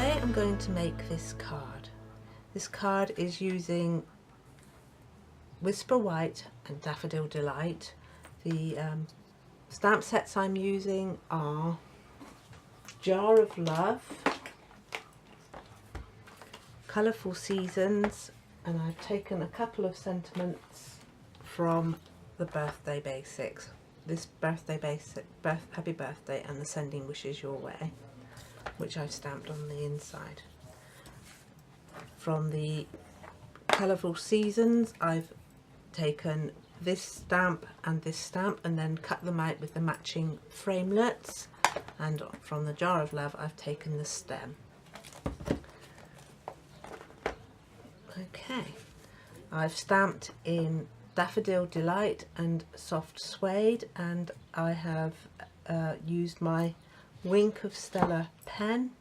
Today I'm going to make this card. This card is using Whisper White and Daffodil Delight. The stamp sets I'm using are Jar of Love, Colourful Seasons, and I've taken a couple of sentiments from the Birthday Basics. This Birthday Basic, Happy Birthday and the Sending Wishes Your Way, which I've stamped on the inside. From the Colourful Seasons I've taken this stamp and then cut them out with the matching framelets, and from the Jar of Love I've taken the stem. Okay, I've stamped in Daffodil Delight and Soft Suede, and I have used my Wink of Stella pen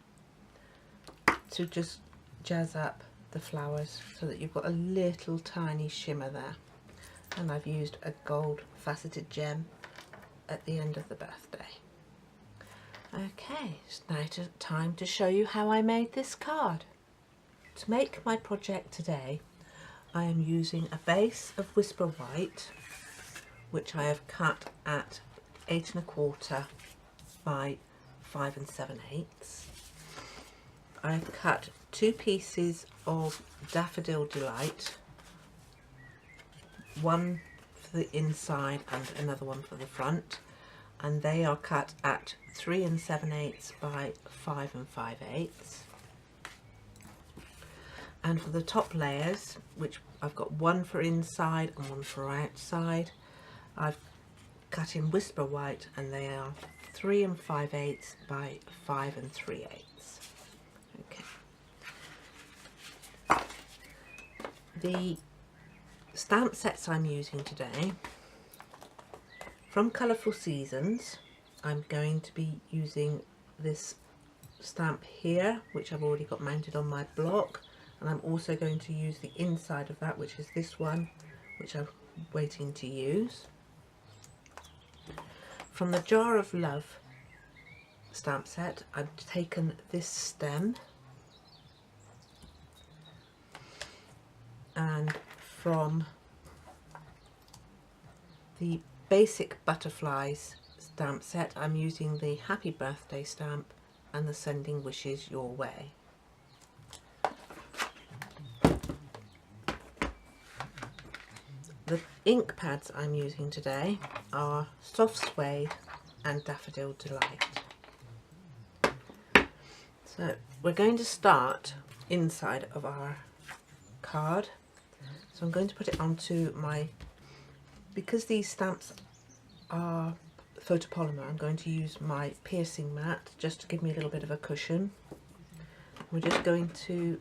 to just jazz up the flowers so that you've got a little tiny shimmer there, and I've used a gold faceted gem at the end of the birthday. Okay, it's now time to show you how I made this card. To make my project today, I am using a base of Whisper White, which I have cut at 8 1/4 by 5 7/8. I've cut 2 pieces of Daffodil Delight, one for the inside and another one for the front, and they are cut at 3 7/8 by 5 5/8. And for the top layers, which I've got one for inside and one for outside, I've cut in Whisper White, and they are 3 5/8 by 5 3/8. Okay. The stamp sets I'm using today, from Colourful Seasons, I'm going to be using this stamp here, which I've already got mounted on my block, and I'm also going to use the inside of that, which is this one, which I'm waiting to use. From the Jar of Love stamp set, I've taken this stem, and from the Basic Butterflies stamp set, I'm using the Happy Birthday stamp and the Sending Wishes Your Way. The ink pads I'm using today are Soft Suede and Daffodil Delight. So we're going to start inside of our card. So I'm going to put it onto my, because these stamps are photopolymer, I'm going to use my piercing mat just to give me a little bit of a cushion. We're just going to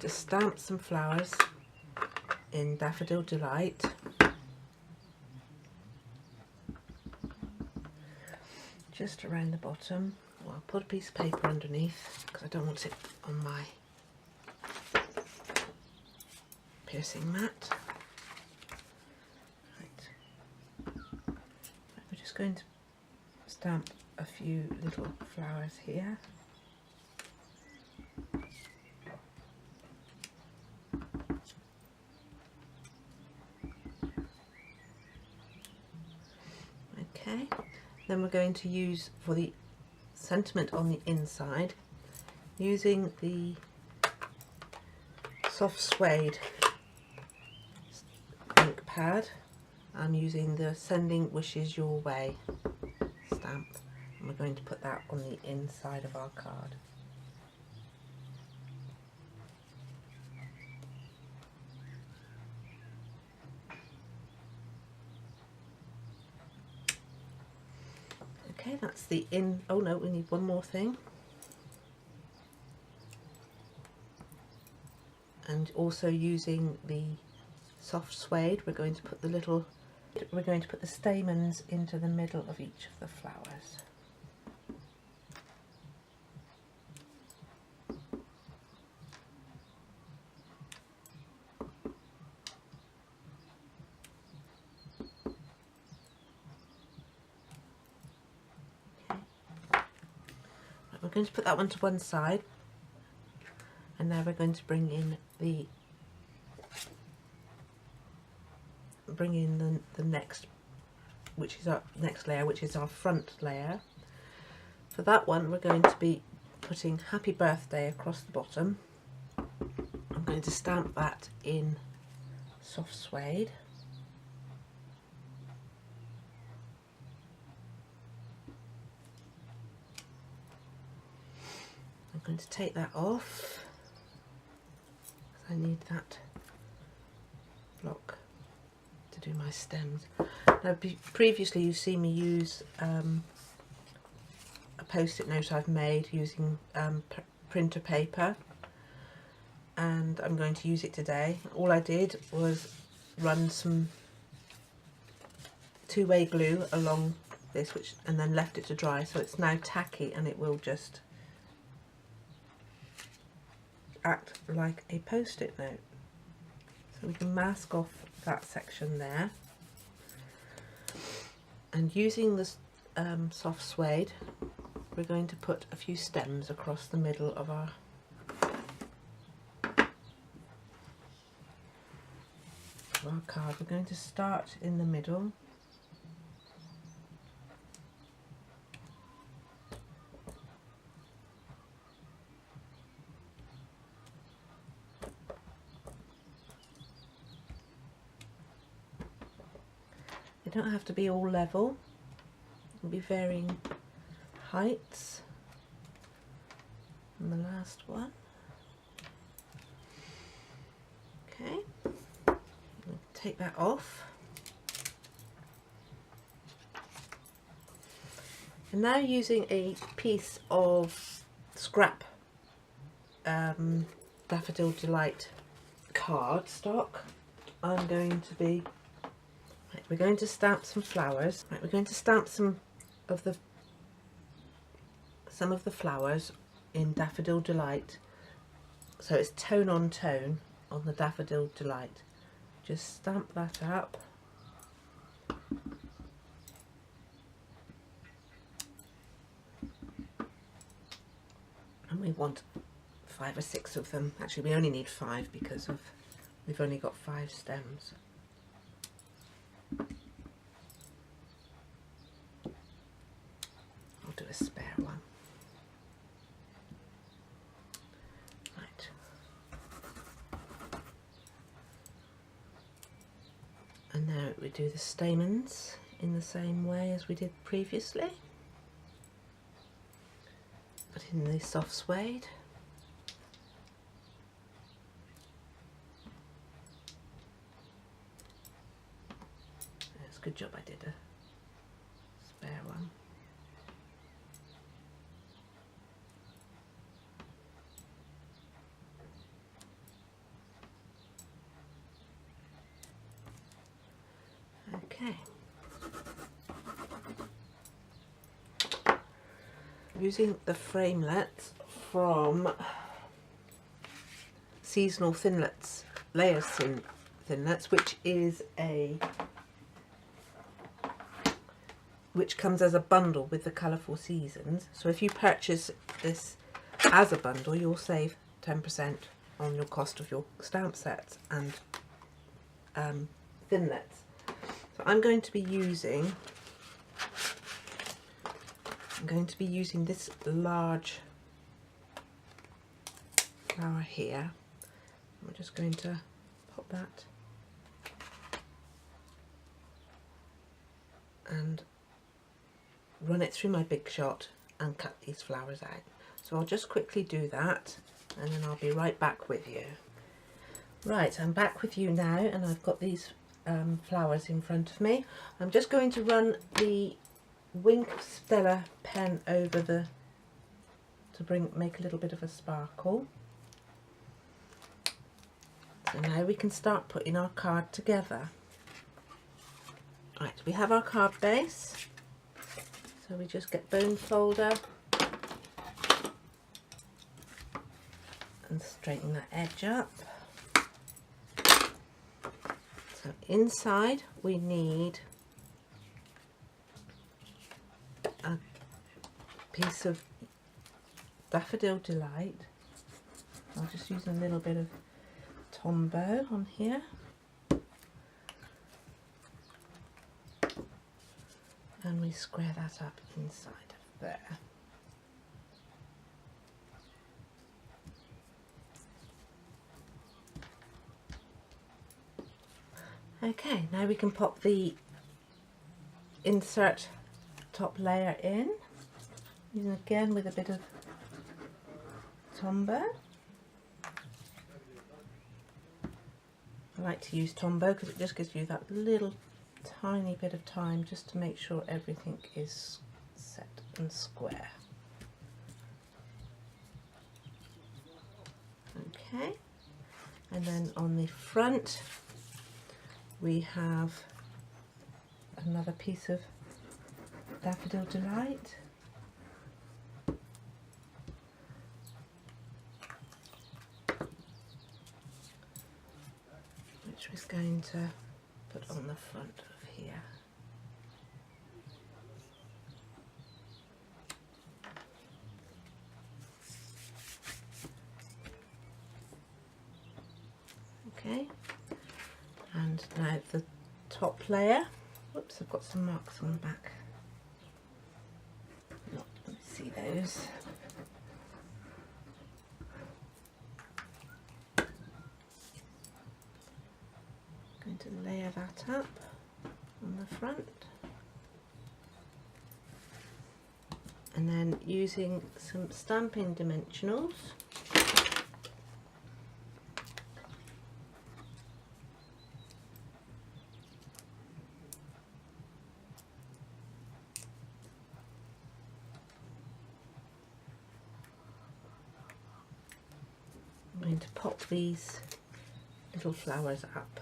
stamp some flowers in Daffodil Delight. Just around the bottom. Well, I'll put a piece of paper underneath because I don't want it on my piercing mat. Right. We're just going to stamp a few little flowers here. Okay, then we're going to use, for the sentiment on the inside, using the Soft Suede ink pad, I'm using the Sending Wishes Your Way stamp, and we're going to put that on the inside of our card. Okay, that's the in. Oh no, we need one more thing. And also using the Soft Suede, we're going to put the stamens into the middle of each of the flowers. We're going to put that one to one side, and now we're going to bring in the next, which is our next layer, which is our front layer. For that one, we're going to be putting Happy Birthday across the bottom. I'm going to stamp that in soft suede. I'm going to take that off because I need that block to do my stems. Now, previously you've seen me use a post-it note I've made using printer paper, and I'm going to use it today. All I did was run some two-way glue along this, and then left it to dry, so it's now tacky and it will just act like a post-it note. So we can mask off that section there, and using this soft suede, we're going to put a few stems across the middle of our card. We're going to start in the middle. They don't have to be all level, it'll be varying heights. And the last one. Okay, take that off. And now, using a piece of scrap Daffodil Delight cardstock, I'm going to be we're going to stamp some flowers. Right, we're going to stamp some of the flowers in Daffodil Delight, so it's tone on tone on the Daffodil Delight. Just stamp that up. And we want 5 or 6 of them. Actually, we only need 5 because we've only got 5 stems. I'll do a spare one. Right. And now we do the stamens in the same way as we did previously, but in the soft suede. It's a good job I did a spare one. Okay. Using the framelets from Seasonal Thinlets, Layers Thinlets, which comes as a bundle with the colourful seasons. So if you purchase this as a bundle, you'll save 10% on your cost of your stamp sets and thinlets. So I'm going to be using this large flower here. I'm just going to pop that and run it through my Big Shot and cut these flowers out. So I'll just quickly do that and then I'll be right back with you. Right, I'm back with you now, and I've got these flowers in front of me. I'm just going to run the Wink of Stella pen over to make a little bit of a sparkle. So now we can start putting our card together. Right, we have our card base. So we just get bone folder and straighten that edge up. So inside we need a piece of Daffodil Delight. I'll just use a little bit of Tombow on here. And we square that up inside of there. Okay, now we can pop the insert top layer in, using again with a bit of Tombow. I like to use Tombow because it just gives you that little tiny bit of time just to make sure everything is set and square. Okay, and then on the front we have another piece of Daffodil Delight. Which we're going to put on the front of here. Okay, and now the top layer. Whoops, I've got some marks on the back. Not, let me see those. Going to layer that up on the front, and then using some Stampin' Dimensionals, I'm going to pop these little flowers up.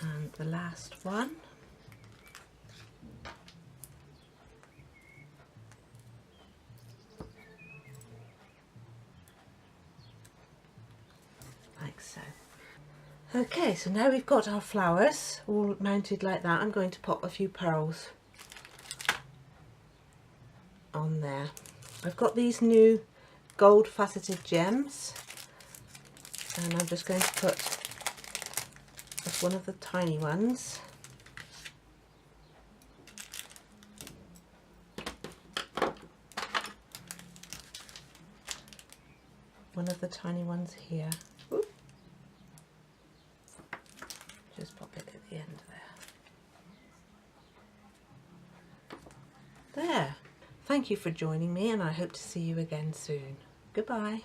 And the last one. Like so. Okay, so now we've got our flowers all mounted like that. I'm going to pop a few pearls on there. I've got these new gold faceted gems, and I'm just going to put just one of the tiny ones. One of the tiny ones here. Ooh. Just pop it at the end there. There. Thank you for joining me, and I hope to see you again soon. Goodbye.